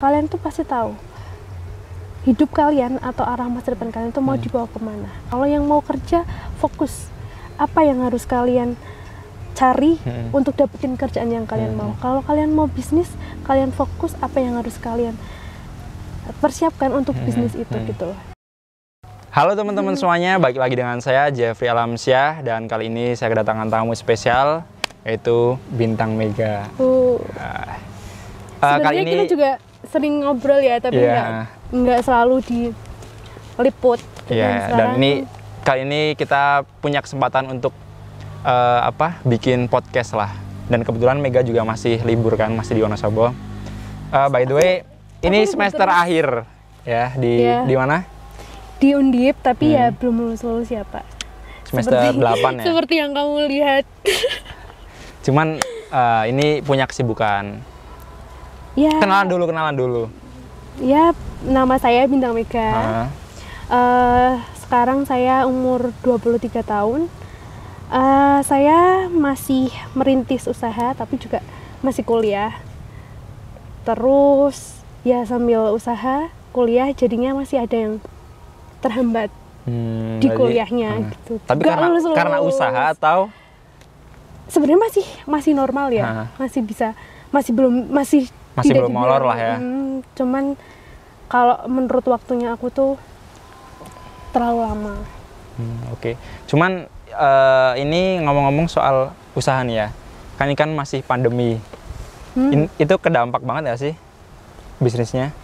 Kalian tuh pasti tahu hidup kalian atau arah masa depan kalian tuh mau dibawa kemana. Kalau yang mau kerja, fokus apa yang harus kalian cari untuk dapetin kerjaan yang kalian mau. Kalau kalian mau bisnis, kalian fokus apa yang harus kalian persiapkan untuk bisnis itu gitu loh. Halo teman-teman semuanya, balik lagi dengan saya Jeffrey Alamsyah, dan kali ini saya kedatangan tamu spesial yaitu Bintang Mega. Sebenarnya kita juga sering ngobrol ya, tapi nggak selalu diliput. Dan kali ini kita punya kesempatan untuk bikin podcast lah. Dan kebetulan Mega juga masih libur kan, masih di Wonosobo. By the way, ini semester akhir ya di mana? Di Undip, tapi ya belum lulus ya Pak. Semester 8 ya? Seperti yang kamu lihat. Cuman ini punya kesibukan. Ya. Kenalan dulu. Ya, nama saya Bintang Mega. Sekarang saya umur 23 tahun. Saya masih merintis usaha, tapi juga masih kuliah. Terus ya sambil usaha, kuliah, jadinya masih ada yang terhambat di kuliahnya gitu. Tapi karena usaha atau sebenarnya masih normal ya, masih belum molor lah ya. Cuman kalau menurut waktunya aku tuh terlalu lama. Oke. Cuman ini ngomong-ngomong soal usaha nih ya, kan ini kan masih pandemi. Itu kedampak banget ya sih bisnisnya?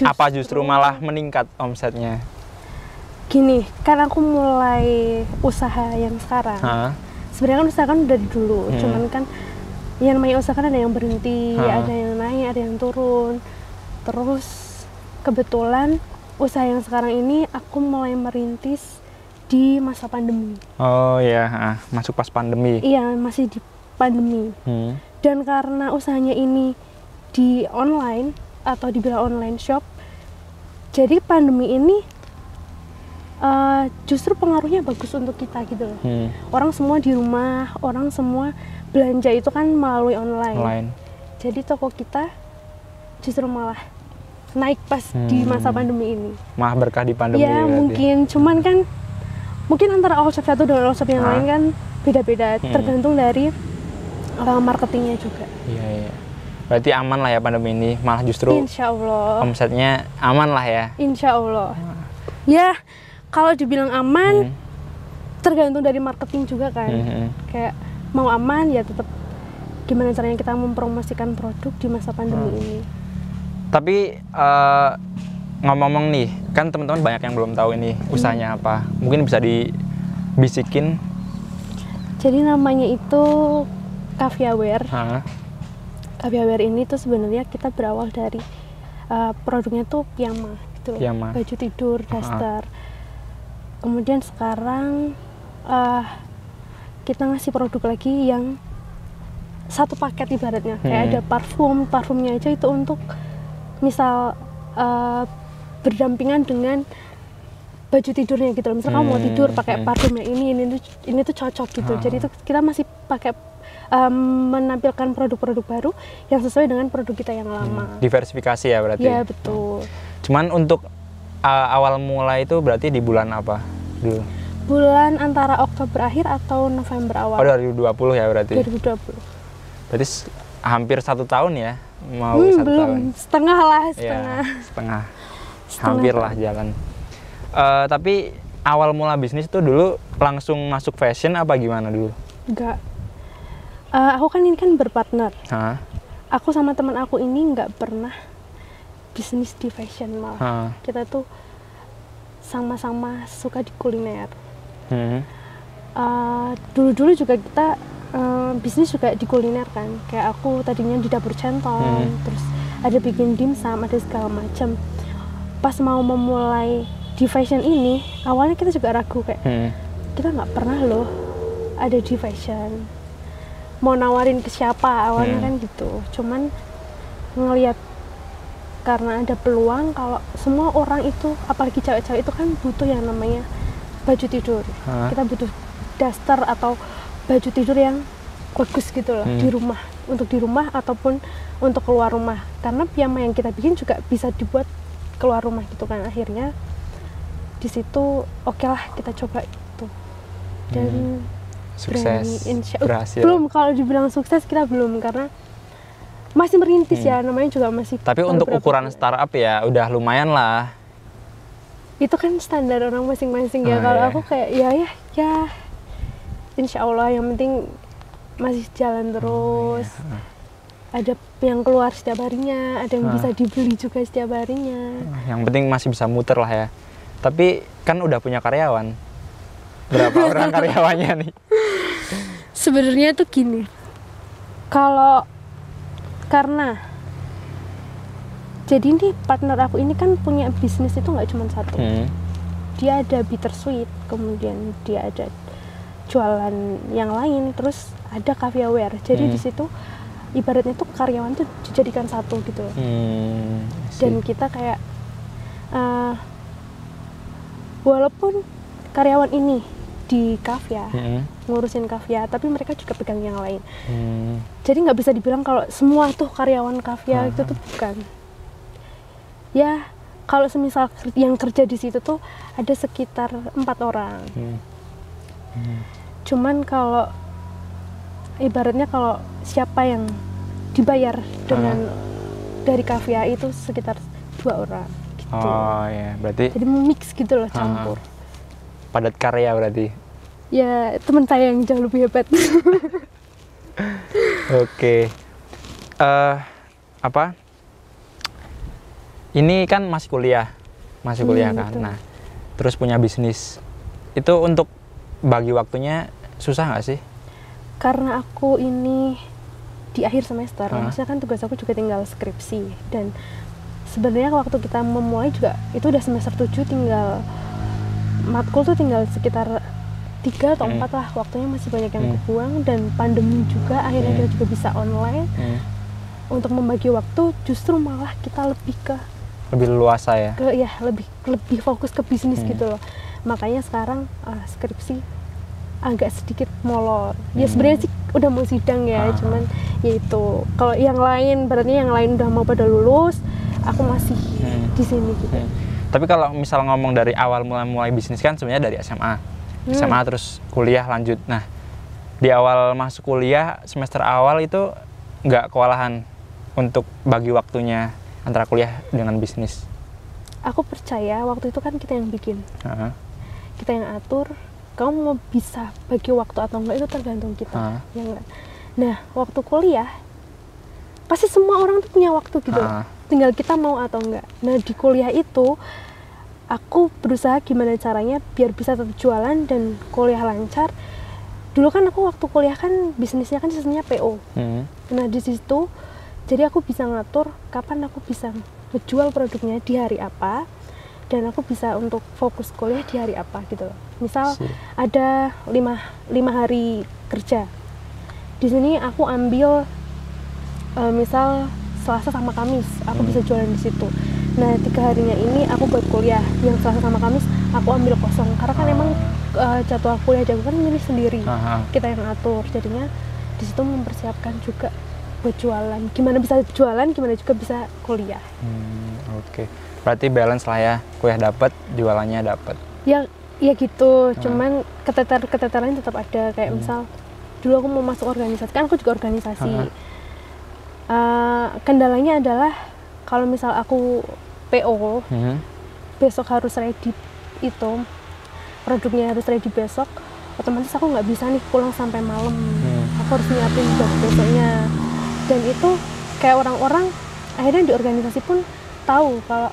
Apa justru malah meningkat omsetnya? Gini, kan aku mulai usaha yang sekarang. Sebenarnya kan usaha kan dari dulu, cuman kan yang namanya usaha kan ada yang berhenti, ada yang naik, ada yang turun. Terus kebetulan usaha yang sekarang ini aku mulai merintis di masa pandemi. Oh iya, masuk pas pandemi. Iya, masih di pandemi. Dan karena usahanya ini di online atau dibilang online shop, jadi pandemi ini justru pengaruhnya bagus untuk kita gitu loh. Orang semua di rumah, orang semua belanja itu kan melalui online. Jadi toko kita justru malah naik pas di masa pandemi ini. Malah berkah di pandemi. Ya mungkin, cuman kan mungkin antara all shop satu dengan all shop yang lain kan beda-beda, tergantung dari marketingnya juga. Iya. Berarti aman lah ya pandemi ini, malah justru Insya Allah omsetnya aman lah ya. Insya Allah. Ya, kalau dibilang aman, tergantung dari marketing juga kan. Kayak mau aman ya tetap gimana caranya kita mempromosikan produk di masa pandemi ini. Tapi ngomong-ngomong nih, kan teman-teman banyak yang belum tahu ini usahanya apa. Mungkin bisa dibisikin. Jadi namanya itu Caviaware. Caviaware ini tuh sebenarnya kita berawal dari produknya tuh piyama gitu. Baju tidur, daster. Kemudian sekarang kita ngasih produk lagi yang satu paket ibaratnya. Kayak ada parfumnya aja itu untuk misal berdampingan dengan baju tidurnya gitu. Misal kamu mau tidur pakai parfum yang ini tuh cocok gitu. Jadi itu kita masih pakai menampilkan produk-produk baru yang sesuai dengan produk kita yang lama. Diversifikasi ya berarti? Iya betul. Cuman untuk awal mulai itu berarti di bulan apa dulu? Bulan antara Oktober akhir atau November awal. 2020 ya berarti? 2020. Berarti hampir 1 tahun ya? Mau 1 tahun? Setengah lah, setengah. Hampir lah jalan. Tapi awal mula bisnis itu dulu langsung masuk fashion apa gimana dulu? Enggak. Aku kan ini kan berpartner. Aku sama teman aku ini nggak pernah bisnis di fashion malah. Kita tuh sama-sama suka di kuliner. Dulu-dulu juga kita bisnis juga di kuliner kan. Kayak aku tadinya di dapur centong, terus ada bikin dimsum, ada segala macam. Pas mau memulai di fashion ini, awalnya kita juga ragu kayak kita nggak pernah loh ada di fashion. Mau nawarin ke siapa awalnya kan gitu. Cuman ngelihat karena ada peluang kalau semua orang itu, apalagi cewek-cewek itu kan butuh yang namanya baju tidur. Kita butuh daster atau baju tidur yang bagus gitu loh di rumah, untuk di rumah ataupun untuk keluar rumah. karena piyama yang kita bikin juga bisa dibuat keluar rumah gitu kan. Akhirnya di situ oke lah kita coba itu, dan sukses, berhasil. Belum, kalau dibilang sukses kita belum, karena masih merintis ya, namanya juga masih. Tapi untuk ukuran startup ya udah lumayan lah. Itu kan standar orang masing-masing ya. Kalau aku kayak ya insya Allah yang penting masih jalan terus. Ada yang keluar setiap harinya, ada yang bisa dibeli juga setiap harinya. Yang penting masih bisa muter lah ya. Tapi kan udah punya karyawan. Berapa orang karyawannya nih? Sebenarnya tuh gini, karena jadi ini partner aku ini kan punya bisnis itu nggak cuma satu. Dia ada bittersweet, kemudian dia ada jualan yang lain, terus ada cafe aware. Jadi di situ ibaratnya tuh karyawan tuh dijadikan satu gitu loh. Dan kita kayak walaupun karyawan ini di Kavya ngurusin Kavya, tapi mereka juga pegang yang lain. Jadi nggak bisa dibilang kalau semua tuh karyawan Kavya itu tuh bukan. Ya kalau semisal yang kerja di situ tuh ada sekitar 4 orang. Cuman kalau ibaratnya kalau siapa yang dibayar dengan dari Kavya itu sekitar 2 orang. Gitu. Oh ya, berarti jadi mix gitu loh, campur. Padat karya berarti. Ya, teman saya yang jauh lebih hebat. Oke. Apa? Ini kan masih kuliah kan. Betul. Nah, terus punya bisnis. Itu untuk bagi waktunya susah nggak sih? Karena aku ini di akhir semester, maksudnya kan tugas aku juga tinggal skripsi, dan sebenarnya waktu kita memulai juga itu udah semester 7, tinggal matkul tuh tinggal sekitar 3 atau 4 lah, waktunya masih banyak yang kebuang, dan pandemi juga akhirnya kita juga bisa online. Untuk membagi waktu justru malah kita lebih luasa ya? Lebih fokus ke bisnis gitu loh. Makanya sekarang skripsi agak sedikit molor. Ya sebenarnya sih udah mau sidang ya, cuman ya itu. Kalau yang lain, berarti yang lain udah mau pada lulus, aku masih di sini gitu. Tapi kalau misal ngomong dari awal mulai bisnis kan sebenarnya dari SMA. SMA terus kuliah lanjut. Nah, di awal masuk kuliah semester awal itu nggak kewalahan untuk bagi waktunya antara kuliah dengan bisnis? Aku percaya waktu itu kan kita yang bikin, kita yang atur. Kamu mau bisa bagi waktu atau enggak itu tergantung kita, ya enggak? Nah, waktu kuliah pasti semua orang tuh punya waktu gitu, tinggal kita mau atau enggak. Nah, di kuliah itu aku berusaha gimana caranya biar bisa tetap jualan dan kuliah lancar. Dulu kan aku waktu kuliah kan bisnisnya kan sistemnya PO. Nah, di situ jadi aku bisa ngatur kapan aku bisa menjual produknya di hari apa, dan aku bisa untuk fokus kuliah di hari apa gitu loh. Misal ada 5 hari kerja. Di sini aku ambil misal Selasa sama Kamis, aku bisa jualan di situ. Nah, 3 harinya ini aku buat kuliah. Yang Selasa sama Kamis aku ambil kosong, karena kan emang jadwal kuliah aku kan milih sendiri. Kita yang atur. Jadinya di situ mempersiapkan juga buat jualan. Gimana bisa jualan, gimana juga bisa kuliah. Oke. Berarti balance lah ya. Kuliah dapat, jualannya dapat. Ya gitu. Cuman keteteran tetap ada. Kayak misal dulu aku mau masuk organisasi, kan aku juga organisasi. Kendalanya adalah kalau misal aku PO, besok harus ready itu, produknya harus ready besok, otomatis aku nggak bisa nih pulang sampai malam. Aku harus nyiapin buat besoknya. Dan itu kayak orang-orang akhirnya di organisasi pun tahu kalau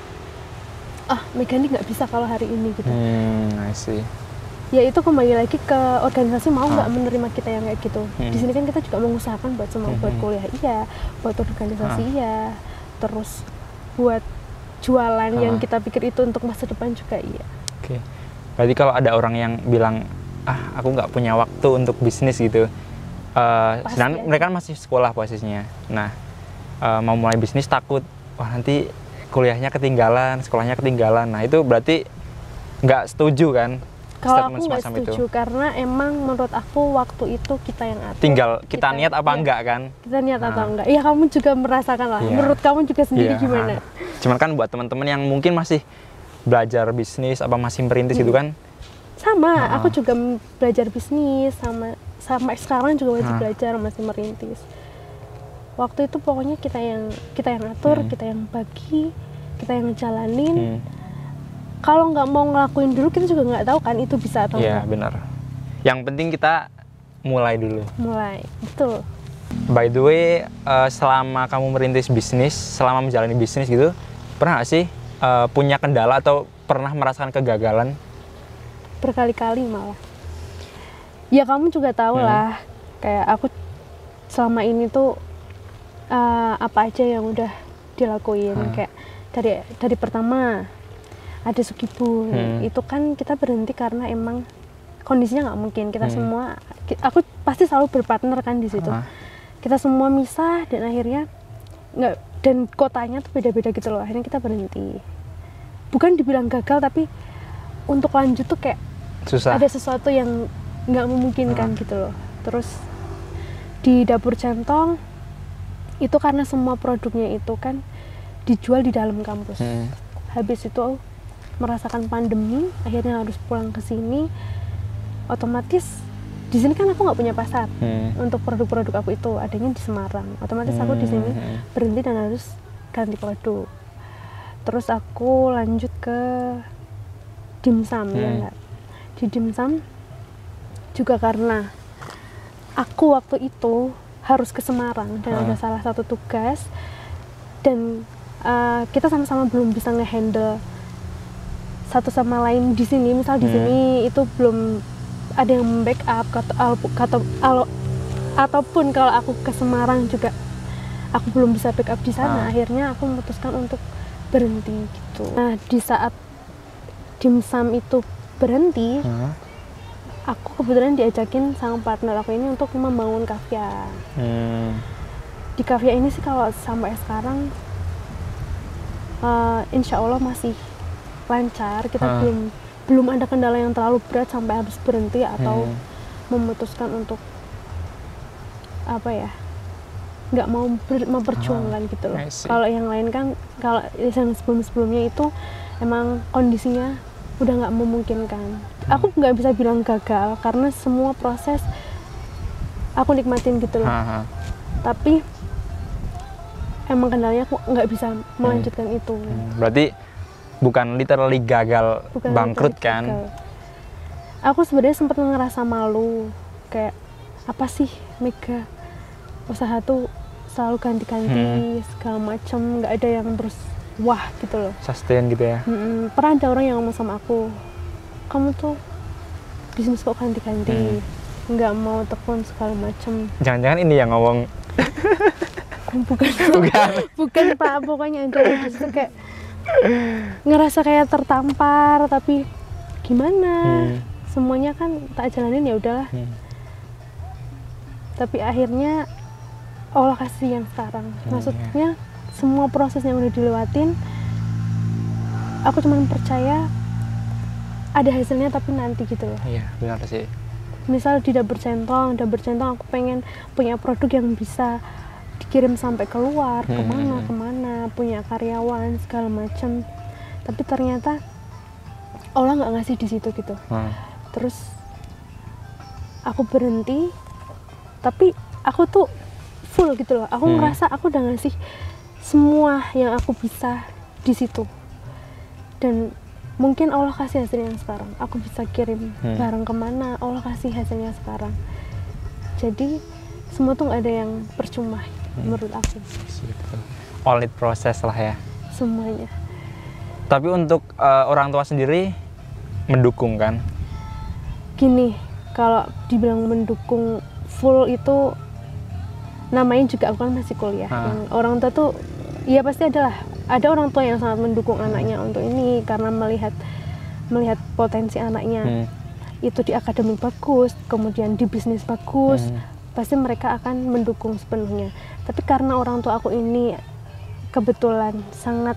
Megani nggak bisa kalau hari ini gitu. I see. Ya itu kembali lagi ke organisasi mau nggak menerima kita yang kayak gitu. Di sini kan kita juga mengusahakan buat semua, buat kuliah iya, buat organisasi iya, terus buat jualan yang kita pikir itu untuk masa depan juga iya. Oke. Berarti kalau ada orang yang bilang aku nggak punya waktu untuk bisnis gitu, sedangkan mereka masih sekolah posisinya. Nah, mau mulai bisnis takut, nanti kuliahnya ketinggalan, sekolahnya ketinggalan. Nah, itu berarti nggak setuju kan? Kalau statement aku nggak semacam setuju itu? karena emang menurut aku waktu itu kita yang atur. Tinggal kita niat apa iya, enggak kan? Kita niat atau Nah. enggak? Ya kamu juga merasakan lah. Iya. Menurut kamu juga sendiri Iya, gimana? Cuman kan buat teman-teman yang mungkin masih belajar bisnis apa masih merintis gitu kan? Sama, aku juga belajar bisnis sampai sekarang juga masih belajar, masih merintis. Waktu itu pokoknya kita yang atur, kita yang bagi, kita yang jalanin. Kalau nggak mau ngelakuin dulu, kita juga nggak tahu kan itu bisa atau Iya, enggak. benar. Yang penting kita mulai dulu. Mulai, betul. By the way, selama kamu merintis bisnis, selama menjalani bisnis gitu, pernah nggak sih punya kendala atau pernah merasakan kegagalan? Berkali-kali malah. Ya kamu juga tahu lah, kayak aku selama ini tuh apa aja yang udah dilakuin. Kayak dari pertama ada Sukibun, itu kan kita berhenti karena emang kondisinya nggak mungkin. Kita semua, aku pasti selalu berpartner kan di situ. Kita semua misah dan akhirnya nggak, dan kotanya tuh beda-beda gitu loh. Akhirnya kita berhenti. Bukan dibilang gagal, tapi untuk lanjut tuh kayak Susah. ada sesuatu yang nggak memungkinkan gitu loh. Terus di Dapur Centong itu karena semua produknya itu kan dijual di dalam kampus. Habis itu merasakan pandemi, akhirnya harus pulang ke sini. Otomatis di sini kan aku nggak punya pasar untuk produk-produk aku itu, adanya di Semarang. Otomatis aku di sini berhenti dan harus ganti produk. Terus aku lanjut ke dimsum, ya enggak? Di dimsum juga karena aku waktu itu harus ke Semarang dan ada salah satu tugas, dan kita sama-sama belum bisa ngehandle satu sama lain di sini. Misal di sini itu belum ada yang backup ataupun kalau aku ke Semarang juga aku belum bisa backup di sana. Akhirnya aku memutuskan untuk berhenti gitu. Nah, di saat dimsum itu berhenti, aku kebetulan diajakin sama partner aku ini untuk membangun kafia. Di kafia ini sih kalau sampai sekarang insya Allah masih lancar. Kita belum ada kendala yang terlalu berat sampai harus berhenti atau memutuskan untuk apa ya, nggak mau memperjuangkan gitu loh. Kalau yang lain kan, kalau yang sebelumnya itu emang kondisinya udah nggak memungkinkan. Aku nggak bisa bilang gagal karena semua proses aku nikmatin gitu loh. Tapi emang kendalanya aku nggak bisa melanjutkan itu. Berarti bukan literally gagal, Bukan bangkrut kan? gagal. Aku sebenarnya sempat ngerasa malu, kayak apa sih Mega usaha tuh selalu ganti-ganti segala macam, nggak ada yang terus wah gitu loh. Sustain gitu ya? Pernah ada orang yang ngomong sama aku, kamu tuh bisnis kok ganti-ganti, nggak mau tekun segala macam. Jangan-jangan ini yang ngomong? bukan Pak, pokoknya ada di situ kayak ngerasa kayak tertampar, tapi gimana, semuanya kan tak jalanin ya udahlah. Tapi akhirnya Allah kasih yang sekarang. Maksudnya semua proses yang udah dilewatin, aku cuma percaya ada hasilnya tapi nanti gitu loh. Iya, benar sih. Misal di Dapur Centong aku pengen punya produk yang bisa dikirim sampai keluar, kemana, punya karyawan segala macam. Tapi ternyata Allah nggak ngasih di situ gitu. Terus aku berhenti, tapi aku tuh full gitu loh. Aku ngerasa aku udah ngasih semua yang aku bisa di situ. Dan mungkin Allah kasih hasilnya yang sekarang. Aku bisa kirim barang kemana, Allah kasih hasilnya sekarang. Jadi semua tuh nggak ada yang percuma menurut aku. All it proses lah ya. Semuanya. Tapi untuk orang tua sendiri mendukung kan? Gini, kalau dibilang mendukung full itu namanya juga aku kan masih kuliah. Yang orang tua tuh ya pasti ada orang tua yang sangat mendukung anaknya untuk ini karena melihat potensi anaknya itu di akademik bagus, kemudian di bisnis bagus, pasti mereka akan mendukung sepenuhnya. Tapi karena orang tua aku ini kebetulan sangat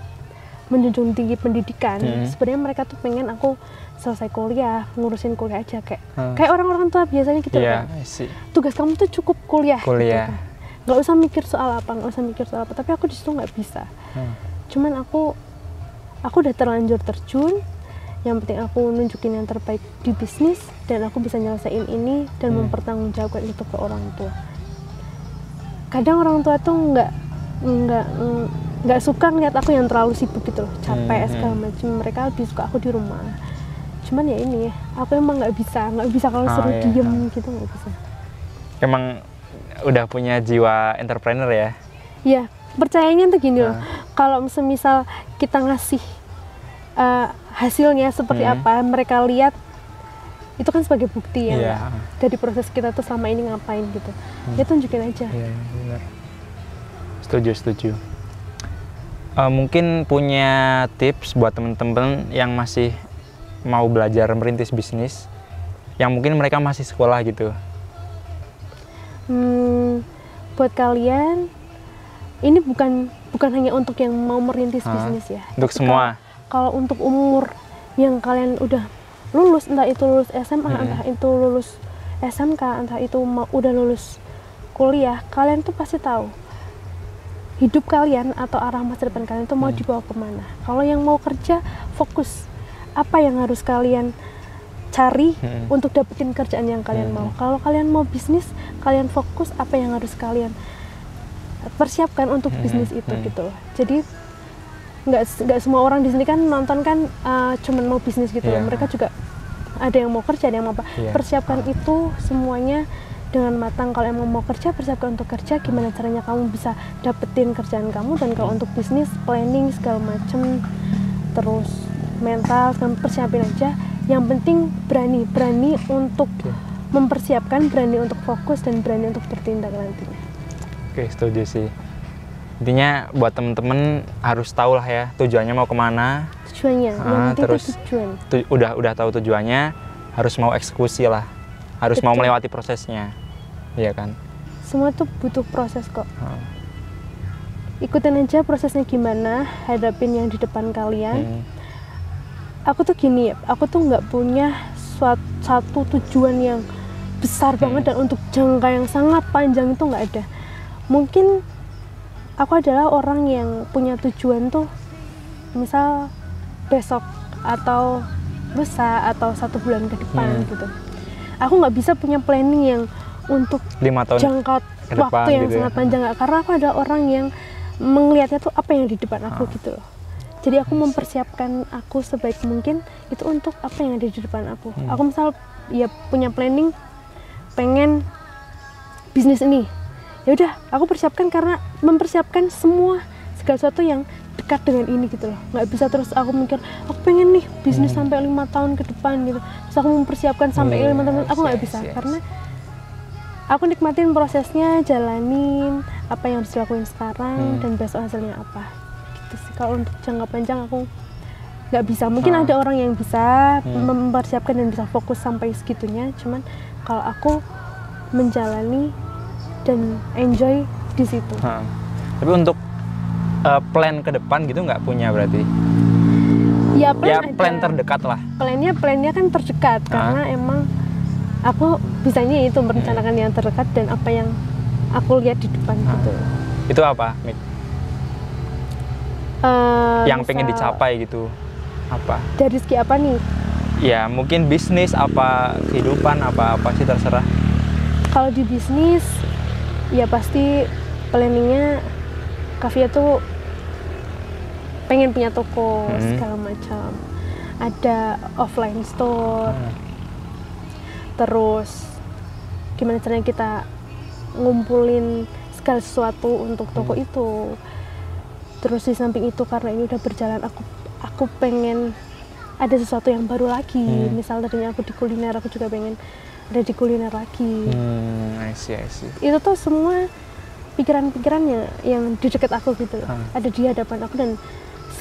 menjunjung tinggi pendidikan. Sebenarnya mereka tuh pengen aku selesai kuliah, ngurusin kuliah aja kayak orang-orang tua biasanya gitu kan. Tugas kamu tuh cukup kuliah. Gitu kan. Nggak usah mikir soal apa, tapi aku di situ nggak bisa. Cuman aku udah terlanjur terjun, yang penting aku nunjukin yang terbaik di bisnis dan aku bisa nyelesain ini dan mempertanggungjawabkan itu ke orang tua. Kadang orang tua tuh nggak suka ngeliat aku yang terlalu sibuk gitu loh, capek segala macam. Mereka lebih suka aku di rumah. Cuman ya ini, aku emang nggak bisa kalau suruh diem gitu, nggak bisa. Emang udah punya jiwa entrepreneur ya? Iya, percayanya tuh gini loh. Kalau semisal kita ngasih hasilnya seperti apa, mereka lihat itu kan sebagai bukti ya dari proses kita tuh selama ini ngapain gitu. Ya tunjukin aja. Iya, benar. Setuju. Mungkin punya tips buat temen-temen yang masih mau belajar merintis bisnis, yang mungkin mereka masih sekolah gitu. Buat kalian, ini bukan hanya untuk yang mau merintis bisnis ya. Untuk semua. Kalau untuk umur yang kalian udah lulus, entah itu lulus SMA, entah itu lulus SMK, entah itu udah lulus kuliah, kalian tuh pasti tahu hidup kalian atau arah masa depan kalian tuh mau dibawa kemana. Kalau yang mau kerja, fokus apa yang harus kalian cari untuk dapetin kerjaan yang kalian mau. Kalau kalian mau bisnis, kalian fokus apa yang harus kalian persiapkan untuk bisnis itu gitu loh. Jadi nggak semua orang di sini kan nonton kan cuman mau bisnis gitu loh. Mereka juga ada yang mau kerja, ada yang mau apa. Persiapkan itu semuanya dengan matang. Kalau emang mau kerja, persiapkan untuk kerja, gimana caranya kamu bisa dapetin kerjaan kamu. Dan kalau untuk bisnis, planning segala macem, terus mental, persiapin aja. Yang penting berani untuk mempersiapkan, berani untuk fokus, dan berani untuk bertindak nantinya. Oke, setuju sih. Intinya buat temen-temen harus tahu lah ya tujuannya mau kemana. Tujuannya, yang penting terus itu tujuan. Udah tahu tujuannya, harus mau eksekusi lah, harus mau melewati prosesnya, iya kan? Semua tuh butuh proses kok. Ikutin aja prosesnya gimana, hadapin yang di depan kalian. Aku tuh gini ya, aku tuh nggak punya satu tujuan yang besar banget dan untuk jangka yang sangat panjang itu nggak ada. Mungkin aku adalah orang yang punya tujuan tuh misal besok atau lusa atau 1 bulan ke depan gitu. Aku nggak bisa punya planning yang untuk 5 tahun jangka waktu yang gitu sangat panjang, karena aku ada orang yang melihatnya tuh apa yang di depan aku gitu loh. Jadi aku mempersiapkan aku sebaik mungkin itu untuk apa yang ada di depan aku. Aku misal ya punya planning pengen bisnis ini, ya udah aku persiapkan karena mempersiapkan semua segala sesuatu yang dekat dengan ini gitu loh. Nggak bisa terus aku mikir aku pengen nih bisnis sampai 5 tahun ke depan gitu, terus aku mempersiapkan sampai 5 tahun, aku nggak bisa. Karena aku nikmatin prosesnya, jalanin apa yang harus dilakuin sekarang dan besok hasilnya apa gitu sih. Kalau untuk jangka panjang aku nggak bisa. Mungkin ada orang yang bisa mempersiapkan dan bisa fokus sampai segitunya, cuman kalau aku menjalani dan enjoy di situ. Tapi untuk plan ke depan gitu nggak punya berarti? Ya plan terdekat lah. Plannya kan terdekat karena emang aku bisanya itu merencanakan yang terdekat dan apa yang aku lihat di depan gitu. Itu apa, Mik? Yang pengen dicapai gitu? Apa? Dari segi apa nih? Ya mungkin bisnis, apa kehidupan, apa sih terserah. Kalau di bisnis ya pasti planningnya Kavia tuh pengen punya toko segala macam, ada offline store, terus gimana caranya kita ngumpulin segala sesuatu untuk toko itu. Terus di samping itu karena ini udah berjalan, aku pengen ada sesuatu yang baru lagi. Misal tadinya aku di kuliner, aku juga pengen ada di kuliner lagi. I see. Itu tuh semua pikiran-pikirannya yang di dekat aku gitu, ada di hadapan aku dan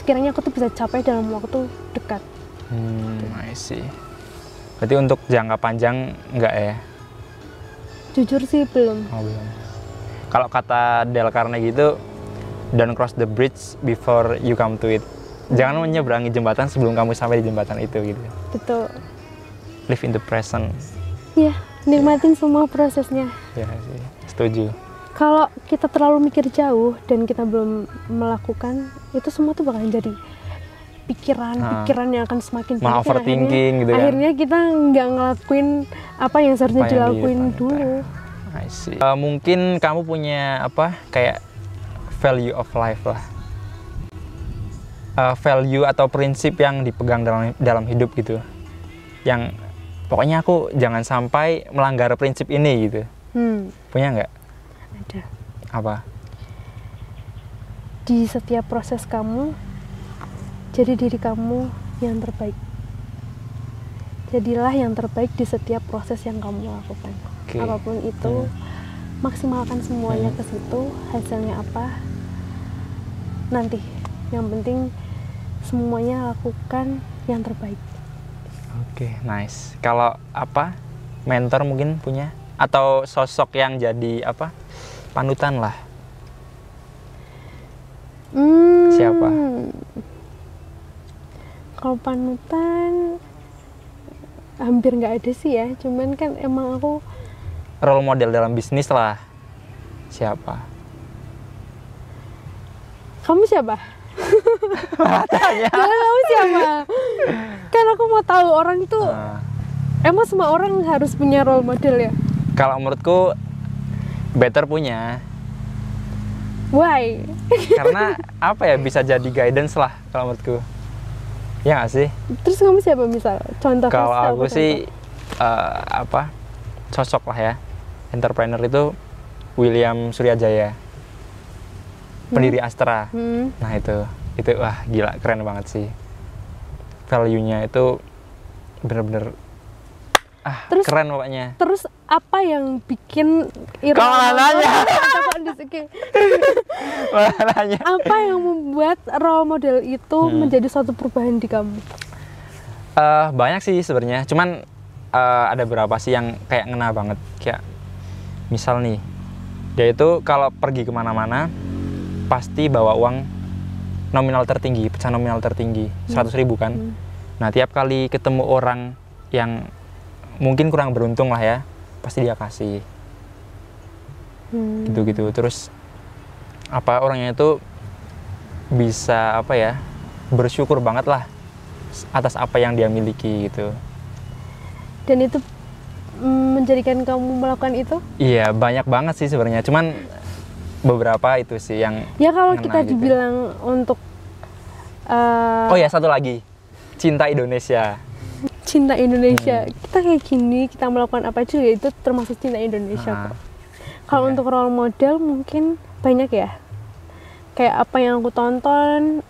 sekiranya aku tuh bisa capai dalam waktu dekat. I see. Berarti untuk jangka panjang enggak ya? Jujur sih belum. Belum. Kalau kata Dale Carnegie gitu, don't cross the bridge before you come to it. Jangan menyeberangi jembatan sebelum kamu sampai di jembatan itu gitu. Betul. Live in the present. Iya, nikmatin semua prosesnya. Ya sih, setuju. Kalau kita terlalu mikir jauh dan kita belum melakukan, itu semua tuh bakalan jadi pikiran yang akan semakin malah banyak, overthinking gitu kan. Akhirnya kita nggak ngelakuin apa yang seharusnya dilakuin dulu. I see. Mungkin kamu punya apa kayak value of life lah. Value atau prinsip yang dipegang dalam hidup gitu. Yang pokoknya aku jangan sampai melanggar prinsip ini gitu. Punya nggak? Ada. Apa? Di setiap proses kamu, jadi diri kamu yang terbaik. Jadilah yang terbaik di setiap proses yang kamu lakukan. Okay. Apapun itu, maksimalkan semuanya ke situ. Hasilnya apa? Nanti. Yang penting semuanya lakukan yang terbaik. Oke, nice. Kalau apa? Mentor mungkin punya? Atau sosok yang jadi apa? Panutan lah. Siapa? Kalau panutan hampir nggak ada sih ya, cuman kan emang aku Role model dalam bisnis lah. Siapa? Kamu siapa? Tanya. Kamu siapa? Kan aku mau tahu orang itu emang semua orang harus punya role model ya? Kalau menurutku better punya. Why? Karena apa ya, bisa jadi guidance lah kalau menurutku. Ya nggak sih? Terus kamu siapa misal? Contoh. Kalau aku sih apa? Sosok lah ya. Entrepreneur itu William Suryajaya. Pendiri Astra. Nah itu wah gila, keren banget sih. Value-nya itu bener-bener keren pokoknya. Terus apa yang bikin Kalau nanya. Apa yang membuat role model itu menjadi suatu perubahan di kamu? Banyak sih sebenarnya. Cuman ada beberapa sih yang kayak ngena banget. Kayak misal nih, dia itu kalau pergi kemana-mana pasti bawa uang nominal tertinggi, pecahan nominal tertinggi, 100.000 kan. Nah tiap kali ketemu orang yang mungkin kurang beruntung lah ya, pasti dia kasih. Gitu-gitu. Terus apa, orangnya itu bisa apa ya, bersyukur banget lah atas apa yang dia miliki gitu. Dan itu menjadikan kamu melakukan itu? Iya, banyak banget sih sebenarnya. Cuman beberapa itu sih yang ya kalau kita gitu. dibilang untuk oh ya, satu lagi, cinta Indonesia. Cinta Indonesia. Kita kayak gini, kita melakukan apa aja ya itu termasuk cinta Indonesia kok. Kalau untuk role model mungkin banyak ya. Kayak apa yang aku tonton,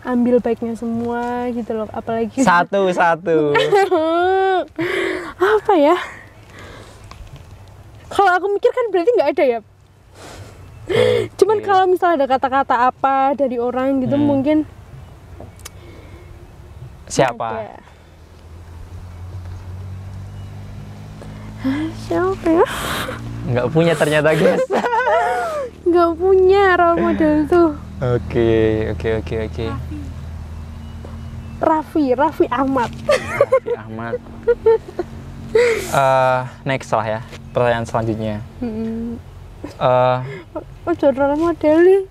ambil baiknya semua gitu loh. Apalagi satu apa ya? Kalau aku mikir kan berarti nggak ada ya. Cuman kalau misalnya ada kata-kata apa dari orang gitu mungkin siapa? Ada. Siapa ya? Nggak punya ternyata guys. Nggak punya role model tuh. Oke. Raffi Ahmad. Next lah ya, pertanyaan selanjutnya. Role model nih,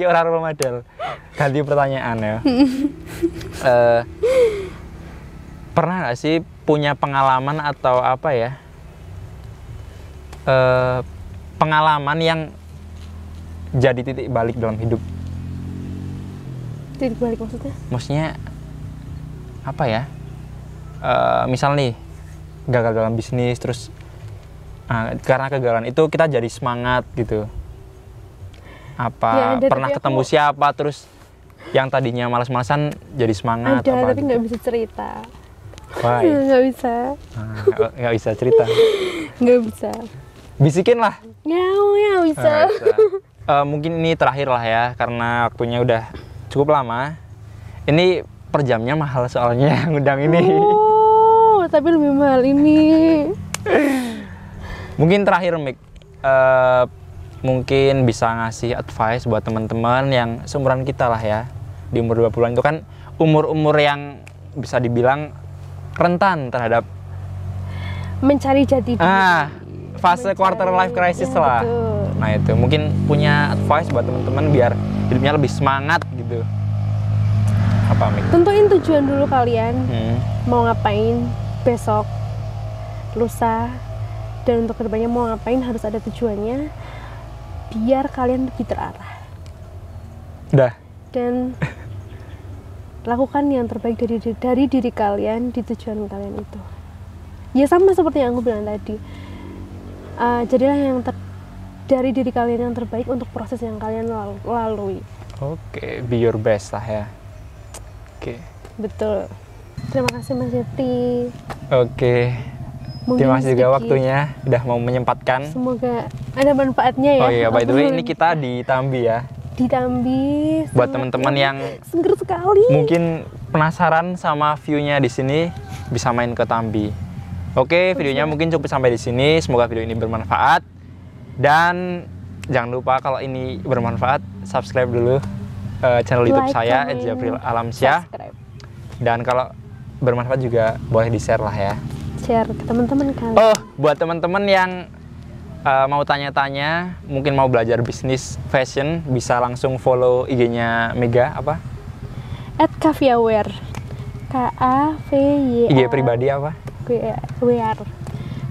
orang role model. Ganti pertanyaan ya. Pernah nggak sih punya pengalaman atau apa ya? Pengalaman yang jadi titik balik dalam hidup. Titik balik maksudnya? Maksudnya apa ya? Misal nih gagal dalam bisnis, terus karena kegagalan itu kita jadi semangat gitu. Apa ya, pernah ketemu siapa terus yang tadinya malas-malasan jadi semangat? Ada, apa tapi nggak bisa cerita. Why? Nggak bisa. Nggak bisa cerita. Nggak bisa. Bisikin lah. Ya bisa. Mungkin ini terakhir lah ya, karena waktunya udah cukup lama. Ini per jamnya mahal soalnya ngundang ini. Oh, tapi lebih mahal ini. Mungkin terakhir Mik, mungkin bisa ngasih advice buat teman-teman yang seumuran kita lah ya. Di umur 20-an itu kan umur-umur yang bisa dibilang rentan terhadap mencari jati diri. Fase quarter life crisis ya, lah. Betul. Nah itu mungkin punya advice buat teman-teman biar hidupnya lebih semangat gitu. Apa Mik? Tentuin tujuan dulu kalian mau ngapain besok, lusa, dan untuk kedepannya mau ngapain harus ada tujuannya biar kalian lebih terarah. Udah. Dan lakukan yang terbaik dari diri kalian di tujuan kalian itu. Ya sama seperti yang aku bilang tadi. Jadilah yang dari diri kalian yang terbaik untuk proses yang kalian lalui. Oke, be your best lah ya. Oke. Betul. Terima kasih Mas Yeti. Oke. Terima kasih juga waktunya udah mau menyempatkan. Semoga ada manfaatnya ya. Oh iya, by the way ini kita di Tambi ya. Di Tambi. Buat teman-teman yang seger sekali. Mungkin penasaran sama view-nya di sini, bisa main ke Tambi. Oke, videonya mungkin cukup sampai di sini. Semoga video ini bermanfaat. Dan jangan lupa kalau ini bermanfaat, subscribe dulu channel YouTube saya @Jafril_Alamsyah. Dan kalau bermanfaat juga boleh di-share lah ya. Share ke teman-teman kalian. Oh, buat teman-teman yang mau tanya-tanya, mungkin mau belajar bisnis fashion, bisa langsung follow IG-nya Mega apa? @kaviaware. KAVY. IG pribadi apa? WR.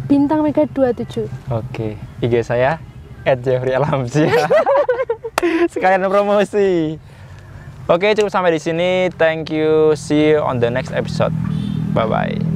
Bintang Mega 27. Oke, IG saya @Jafril_Alamsyah. Sekalian promosi. Oke, cukup sampai di sini. Thank you. See you on the next episode. Bye bye.